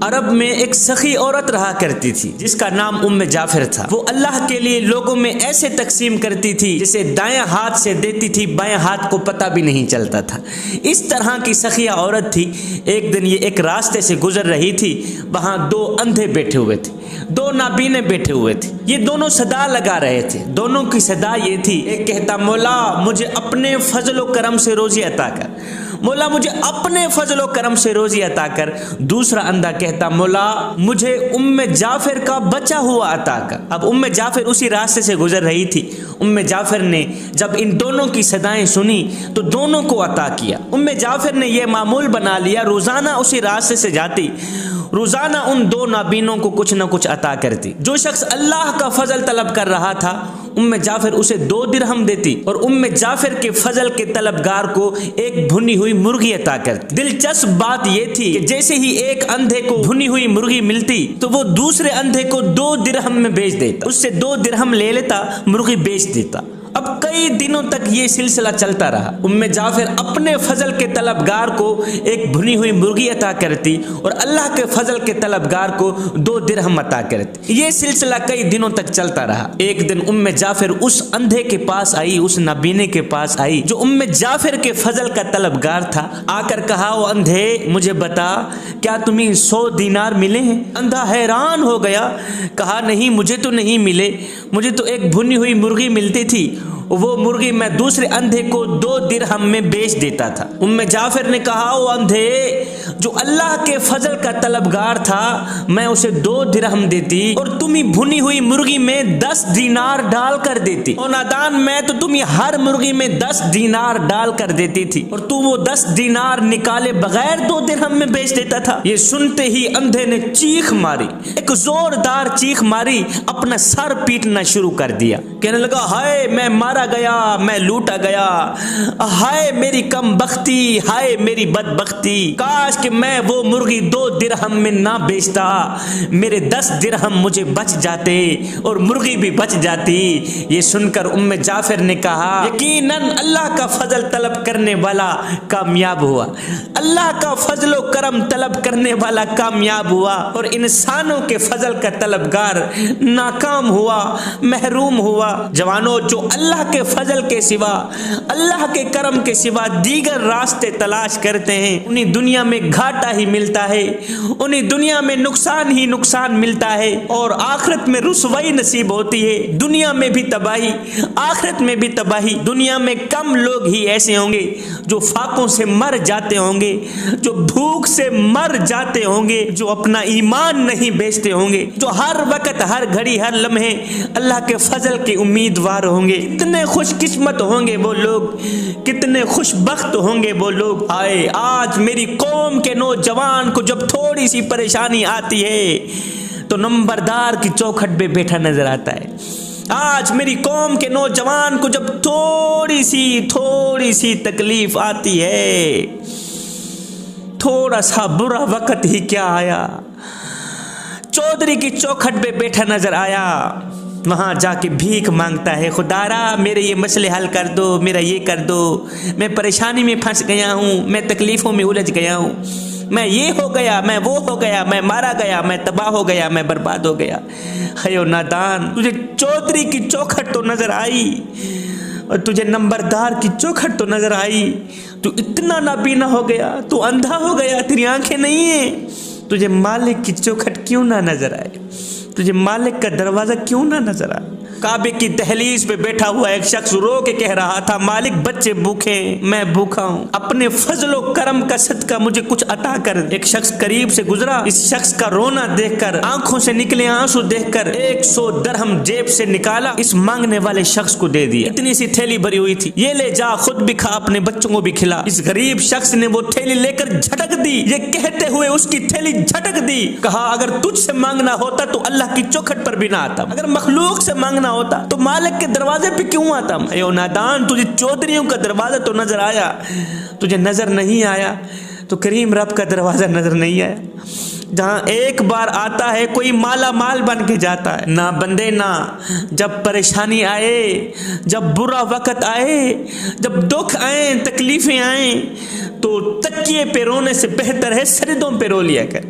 عرب میں ایک سخی عورت رہا کرتی تھی جس کا نام ام جعفر تھا۔ وہ اللہ کے لیے لوگوں میں ایسے تقسیم کرتی تھی جسے دائیں ہاتھ سے دیتی تھی بائیں ہاتھ کو پتہ بھی نہیں چلتا تھا۔ اس طرح کی سخیہ عورت تھی۔ ایک دن یہ ایک راستے سے گزر رہی تھی، وہاں دو اندھے بیٹھے ہوئے تھے، دو نابینے بیٹھے ہوئے تھے۔ یہ دونوں صدا لگا رہے تھے۔ دونوں کی صدا یہ تھی، ایک کہتا مولا مجھے اپنے فضل و کرم سے روزی عطا کر، مولا مجھے اپنے فضل و کرم سے روزی عطا کر۔ دوسرا اندھا کہتا مولا مجھے ام جعفر کا بچا ہوا عطا کر۔ اب ام جعفر اسی راستے سے گزر رہی تھی۔ ام جعفر نے جب ان دونوں کی صدائیں سنی تو دونوں کو عطا کیا۔ ام جعفر نے یہ معمول بنا لیا، روزانہ اسی راستے سے جاتی، روزانہ ان دو نابینوں کو کچھ نہ کچھ عطا کرتی۔ جو شخص اللہ کا فضل طلب کر رہا تھا ام جعفر اسے 2 درہم دیتی اور ام جعفر کے فضل کے طلبگار کو ایک بھنی ہوئی مرغی عطا کرتی۔ دلچسپ بات یہ تھی کہ جیسے ہی ایک اندھے کو بھنی ہوئی مرغی ملتی تو وہ دوسرے اندھے کو 2 درہم میں بیچ دیتا، اس سے 2 درہم لے لیتا، مرغی بیچ دیتا۔ اب کئی دنوں تک یہ سلسلہ چلتا رہا۔ ام جعفر اپنے فضل کے طلبگار کو ایک بھنی ہوئی مرغی عطا کرتی اور اللہ کے فضل کے طلبگار کو 2 درہم عطا کرتی۔ یہ سلسلہ کئی دنوں تک چلتا رہا۔ ایک دن ام جعفر اس اندھے کے پاس آئی، اس نابینے کے پاس آئی جو ام جعفر کے فضل کا طلبگار تھا۔ آ کر کہا او اندھے مجھے بتا کیا تمہیں 100 دینار ملے ہیں؟ اندھا حیران ہو گیا، کہا نہیں مجھے تو نہیں ملے، مجھے تو ایک بھنی ہوئی مرغی ملتی تھی، وہ مرغی میں دوسرے اندھے کو 2 درہم میں بیچ دیتا تھا۔ ام جعفر نے کہا او اندھے جو اللہ کے فضل کا طلبگار تھا میں اسے 2 درہم دیتی اور تمہیں بھنی ہوئی مرغی میں 10 دینار ڈال کر دیتی، او نادان میں تو تمہیں ہر مرغی میں 10 دینار ڈال کر دیتی تھی اور تو وہ 10 دینار نکالے بغیر 2 درہم میں بیچ دیتا تھا۔ یہ سنتے ہی اندھے نے چیخ ماری، ایک زوردار چیخ ماری، اپنا سر پیٹنا شروع کر دیا، کہنے لگا ہائے میں مارا گیا، میں لوٹا گیا، ہائے میری کم بختی، ہائے میری بدبختی، کاش کہ میں وہ مرغی 2 درہم میں نہ بیچتا، میرے 10 درہم مجھے بچ جاتے اور مرغی بھی بچ جاتی۔ یہ سن کر ام جعفر نے کہا یقیناً اللہ کا فضل طلب کرنے والا کامیاب ہوا، اللہ کا فضل و کرم طلب کرنے والا کامیاب ہوا اور انسانوں کے فضل کا طلبگار ناکام ہوا، محروم ہوا۔ جوانوں جو اللہ کے فضل کے سوا، اللہ کے کرم کے سوا دیگر راستے تلاش کرتے ہیں انہیں دنیا میں گھاٹا ہی ملتا ہے، انہیں دنیا میں نقصان ہی نقصان ملتا ہے اور آخرت میں رسوائی نصیب ہوتی ہے، دنیا میں بھی تباہی آخرت میں بھی تباہی۔ دنیا میں کم لوگ ہی ایسے ہوں گے جو فاقوں سے مر جاتے ہوں گے، جو بھوک سے مر جاتے ہوں گے، جو اپنا ایمان نہیں بیچتے ہوں گے، جو ہر وقت ہر گھڑی ہر لمحے اللہ کے فضل کے امیدوار ہوں گے۔ کتنے خوش قسمت ہوں گے وہ لوگ، کتنے خوش بخت ہوں گے وہ لوگ۔ آئے آج میری قوم کے نوجوان کو جب تھوڑی سی پریشانی آتی ہے تو نمبردار کی چوکھٹ پہ بیٹھا نظر آتا ہے۔ آج میری قوم کے نوجوان کو جب تھوڑی سی تکلیف آتی ہے، تھوڑا سا برا وقت ہی کیا آیا، چودھری کی چوکھٹ پہ بیٹھا نظر آیا، وہاں جا کے بھیک مانگتا ہے، خدا را میرے یہ مسئلے حل کر دو، میرا یہ کر دو، میں پریشانی میں پھنس گیا ہوں، میں تکلیفوں میں الجھ گیا ہوں، میں یہ ہو گیا، میں وہ ہو گیا، میں مارا گیا، میں تباہ ہو گیا، میں برباد ہو گیا۔ خیو نادان تجھے چودھری کی چوکھٹ تو نظر آئی اور تجھے نمبردار کی چوکھٹ تو نظر آئی، تو اتنا نابینا ہو گیا، تو اندھا ہو گیا، تیری آنکھیں نہیں ہیں، تجھے مالک کی چوکھٹ کیوں نہ نظر آئے، تجھے مالک کا دروازہ کیوں نہ نظر آئے۔ کعبے کی دہلیز پہ بیٹھا ہوا ایک شخص رو کے کہہ رہا تھا مالک بچے بھوکے ہیں، میں بھوکا ہوں، اپنے فضل و کرم کا صدقہ مجھے کچھ عطا کر۔ ایک شخص قریب سے گزرا، اس شخص کا رونا دیکھ کر، آنکھوں سے نکلے آنسو دیکھ کر 100 درہم جیب سے نکالا، اس مانگنے والے شخص کو دے دیا۔ اتنی سی تھیلی بھری ہوئی تھی، یہ لے جا، خود بھی کھا، اپنے بچوں کو بھی کھلا۔ اس غریب شخص نے وہ تھیلی لے کر جھٹک دی، یہ کہتے ہوئے اس کی تھیلی جھٹک دی، کہا اگر تجھ سے مانگنا ہوتا تو اللہ کی چوکھٹ پر بھی نہ آتا، اگر مخلوق سے مانگنا ہوتا تو مالک کے دروازے پہ کیوں آتا؟ اے نادان تجھے چودھریوں کا دروازہ تو نظر آیا، تجھے نظر نہیں آیا تو کریم رب کا دروازہ نظر نہیں آیا۔ جہاں ایک بار آتا ہے کوئی مالا مال بن کے جاتا ہے۔ نہ بندے نہ، جب پریشانی آئے، جب برا وقت آئے، جب دکھ آئیں، تکلیفیں آئیں تو تکیے پہ رونے سے بہتر ہے سجدوں پہ رو لیا کر،